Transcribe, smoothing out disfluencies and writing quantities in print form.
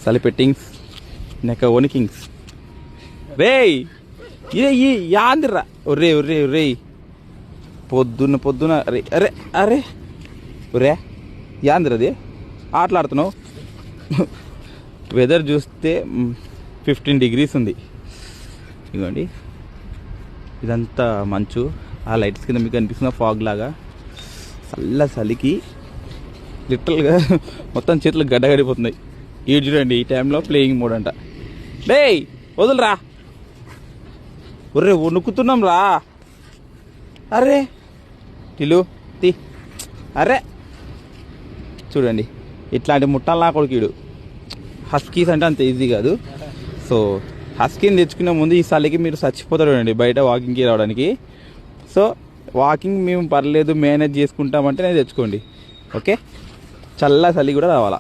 చలి పెట్టింగ్స్ నెక్క వణికింగ్స్ రే ఇదే ఈ యాందిరా ఒర్రే ఒర్రే ఒర్రే పొద్దున్న అరే అరే అరే ఒరే యాందిరా అది ఆటలాడుతున్నావు. వెదర్ చూస్తే 15 degrees ఉంది. ఇదిగోండి ఇదంతా మంచు, ఆ లైట్స్ కింద మీకు కనిపిస్తున్న ఫాగ్ లాగా. చలికి లిటరల్గా మొత్తం చేతులు గడ్డగడిపోతున్నాయి. ఈ చూడండి ఈ టైంలో ప్లేయింగ్ మోడ్ అంట. డే వదులురా ఒర్రే వణుకుతున్నాం రా. అరే టిలు తీ అరే చూడండి ఇట్లాంటి ముట్టాలు నా కొడుకుడు. హస్కీస్ అంటే అంత ఈజీ కాదు. సో హస్కీని తెచ్చుకునే ముందు ఈ చలికి మీరు చచ్చిపోతారు అండి బయట వాకింగ్కి రావడానికి. సో వాకింగ్ మేము పర్లేదు మేనేజ్ చేసుకుంటామంటే నేను తెచ్చుకోండి. ఓకే చల్ల చలి కూడా రావాలా.